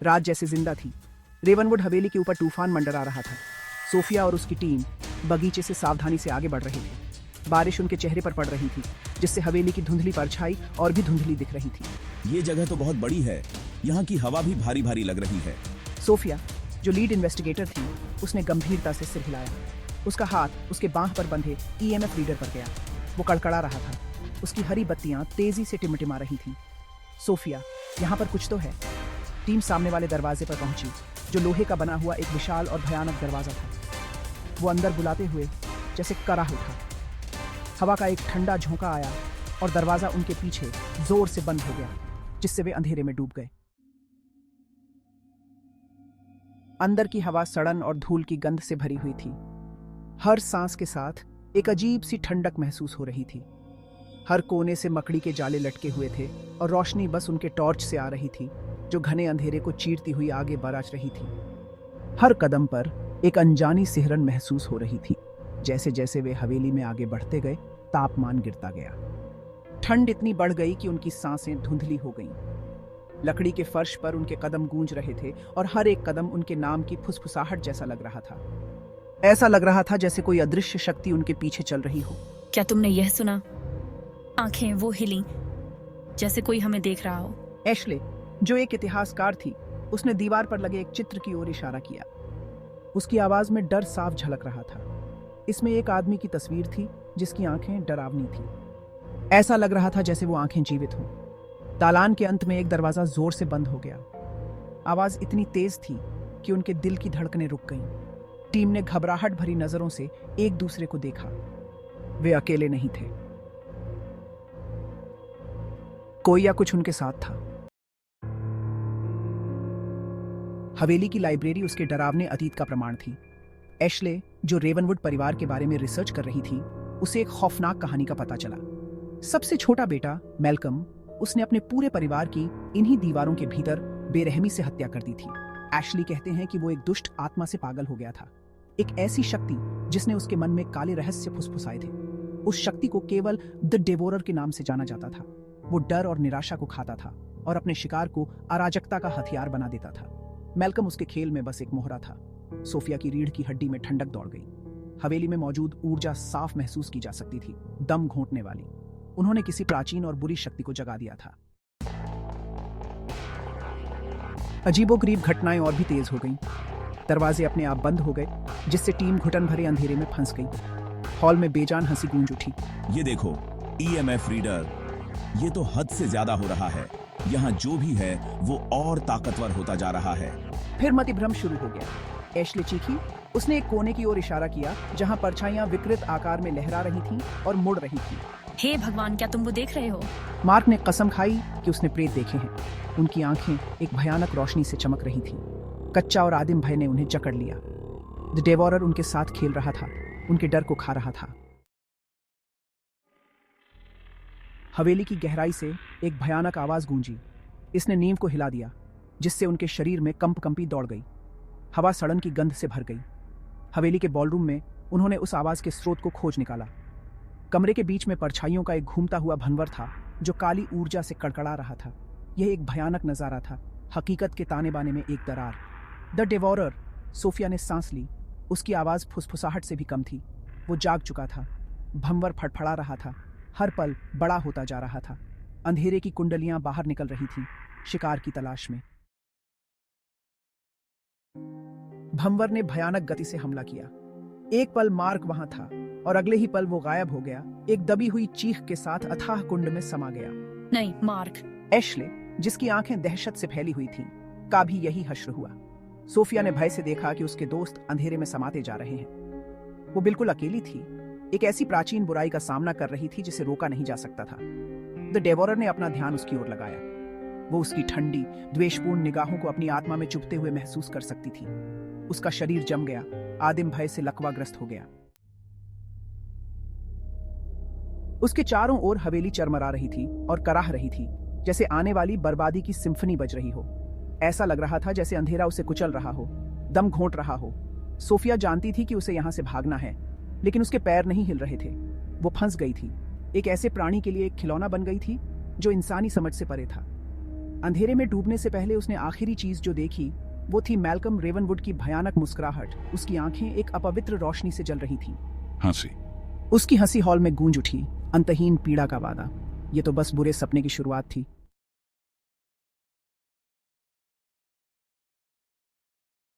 रात जैसे जिंदा थी। रेवनवुड हवेली के ऊपर तूफान मंडरा रहा था। सोफिया और उसकी टीम बगीचे से सावधानी से आगे बढ़ रही थी। बारिश उनके चेहरे पर पड़ रही थी, जिससे हवेली की धुंधली परछाई और भी धुंधली दिख रही थी। ये जगह तो बहुत बड़ी है, यहाँ की हवा भी भारी भारी लग रही है। सोफिया, जो लीड इन्वेस्टिगेटर थी, उसने गंभीरता से सिर हिलाया। उसका हाथ उसके बांह पर बंधे ईएमएफ रीडर पर गया। वो कड़कड़ा रहा था। उसकी हरी बत्तियां तेजी से टिमटिमा रही थीं। सोफिया, यहाँ पर कुछ तो है। टीम सामने वाले दरवाजे पर पहुंची, जो लोहे का बना हुआ एक विशाल और भयानक दरवाजा था। वो अंदर बुलाते हुए जैसे कराह उठा। हवा का एक ठंडा झोंका आया और दरवाजा उनके पीछे जोर से बंद हो गया, जिससे वे अंधेरे में डूब गए। अंदर की हवा सड़न और धूल की गंध से भरी हुई थी। हर सांस के साथ एक अजीब सी ठंडक महसूस हो रही थी। हर कोने से मकड़ी के जाले लटके हुए थे और रोशनी बस उनके टॉर्च से आ रही थी, जो घने अंधेरे को चीरती हुई आगे बरच रही थी। हर कदम पर एक अनजानी सिहरन महसूस हो रही थी। जैसे जैसे वे हवेली में आगे बढ़ते गए, तापमान गिरता गया। ठंड इतनी बढ़ गई कि उनकी सांसें धुंधली हो गईं। लकड़ी के फर्श पर उनके कदम गूंज रहे थे और हर एक कदम उनके नाम की फुसफुसाहट जैसा लग रहा था। ऐसा लग रहा था जैसे कोई अदृश्य शक्ति उनके पीछे चल रही हो। क्या तुमने यह सुना? आंखें वो हिली जैसे कोई हमें देख रहा हो। एशले, जो एक इतिहासकार थी, उसने दीवार पर लगे एक चित्र की ओर इशारा किया। उसकी आवाज में डर साफ झलक रहा था। इसमें एक आदमी की तस्वीर थी जिसकी आंखें डरावनी थी। ऐसा लग रहा था जैसे वो आंखें जीवित हों। दालान के अंत में एक दरवाजा जोर से बंद हो गया। आवाज इतनी तेज थी कि उनके दिल की धड़कनें रुक गईं। टीम ने घबराहट भरी नजरों से एक दूसरे को देखा। वे अकेले नहीं थे। कोई या कुछ उनके साथ था। हवेली की लाइब्रेरी उसके डरावने अतीत का प्रमाण थी। एशले, जो रेवनवुड परिवार के बारे में रिसर्च कर रही थी, उसे एक खौफनाक कहानी का पता चला। सबसे छोटा बेटा मैल्कम, उसने अपने पूरे परिवार की इन्हीं दीवारों के भीतर बेरहमी से हत्या कर दी थी। एशली कहते हैं कि वो एक दुष्ट आत्मा से पागल हो गया था, एक ऐसी शक्ति जिसने उसके मन में काले रहस्य फुसफुसाए थे। उस शक्ति को केवल द डेवोरर के नाम से जाना जाता था। वो डर और निराशा को खाता था और अपने शिकार को अराजकता का हथियार बना देता था। मैल्कम उसके खेल में बस एक मोहरा था। सोफिया की रीढ़ की हड्डी में ठंडक दौड़ गई। हवेली में मौजूद ऊर्जा साफ महसूस की जा सकती थी, दम घोंटने वाली। उन्होंने किसी प्राचीन और बुरी शक्ति को जगा दिया था। अजीबोगरीब घटनाएं और भी तेज हो गईं। दरवाजे अपने आप बंद हो गए, जिससे टीम घुटन भरे अंधेरे में फंस गई। हॉल में बेजान हंसी गूंज उठी। ये देखो, ईएमएफ रीडर, ये तो हद से ज्यादा हो रहा है। यहाँ जो भी है वो और ताकतवर होता जा रहा है। फिर मतिभ्रम शुरू हो गया। एशले चीखी। उसने एक कोने की ओर इशारा किया, जहां परछाइयां विकृत आकार में लहरा रही थीं और मुड़ रही थीं। हे भगवान, क्या तुम वो देख रहे हो? मार्क ने कसम खाई कि उसने प्रेत देखे हैं। उनकी आंखें एक भयानक रोशनी से चमक रही थीं। कच्चा और आदिम भय ने उन्हें जकड़ लिया। द डेवोरर उनके साथ खेल रहा था, उनके डर को खा रहा था। हवेली की गहराई से एक भयानक आवाज गूंजी। इसने नींव को हिला दिया, जिससे उनके शरीर में कंपकंपी दौड़ गई। हवा सड़न की गंध से भर गई। हवेली के बॉलरूम में उन्होंने उस आवाज के स्रोत को खोज निकाला। कमरे के बीच में परछाइयों का एक घूमता हुआ भंवर था, जो काली ऊर्जा से कड़कड़ा रहा था। यह एक भयानक नजारा था, हकीकत के ताने बाने में एक दरार। द डेवोरर। सोफिया ने सांस ली। उसकी आवाज फुसफुसाहट से भी कम थी। वो जाग चुका था। भंवर फड़फड़ा रहा था, हर पल बड़ा होता जा रहा था। अंधेरे की कुंडलियां बाहर निकल रही थीं, शिकार की तलाश में। भंवर ने भयानक गति से हमला किया। एक पल मार्क वहां था और अगले ही पल वो गायब हो गया, एक दबी हुई चीख के साथ अथाह कुंड में समा गया। नहीं, मार्क। एशले, जिसकी आंखें दहशत से फैली हुई थीं, का भी यही हश्र हुआ। सोफिया ने भय से देखा कि उसके दोस्त अंधेरे में समाते जा रहे हैं। वो बिल्कुल अकेली थी, एक ऐसी प्राचीन बुराई का सामना कर रही थी जिसे रोका नहीं जा सकता था। द डेवोरर ने अपना ध्यान उसकी ओर लगाया। वो उसकी ठंडी, द्वेषपूर्ण निगाहों को अपनी आत्मा में चुभते हुए महसूस कर सकती थी। उसका शरीर जम गया, आदिम भय से लकवाग्रस्त हो गया। उसके चारों ओर हवेली चरमरा रही थी और कराह रही थी, जैसे आने वाली बर्बादी की सिम्फनी बज रही हो। ऐसा लग रहा था जैसे अंधेरा उसे कुचल रहा हो, दम घोंट रहा हो। सोफिया जानती थी कि उसे यहां से भागना है, लेकिन उसके पैर नहीं हिल रहे थे। वो फंस गई थी, एक ऐसे प्राणी के लिए एक खिलौना बन गई थी जो इंसानी समझ से परे था। अंधेरे में डूबने से पहले उसने आखिरी चीज जो देखी वो थी मैल्कम रेवनवुड की भयानक मुस्कुराहट। उसकी आंखें एक अपवित्र रोशनी से जल रही थीं। हंसी। उसकी हंसी हॉल में गूंज उठी, अंतहीन पीड़ा का वादा। ये तो बस बुरे सपने की शुरुआत थी।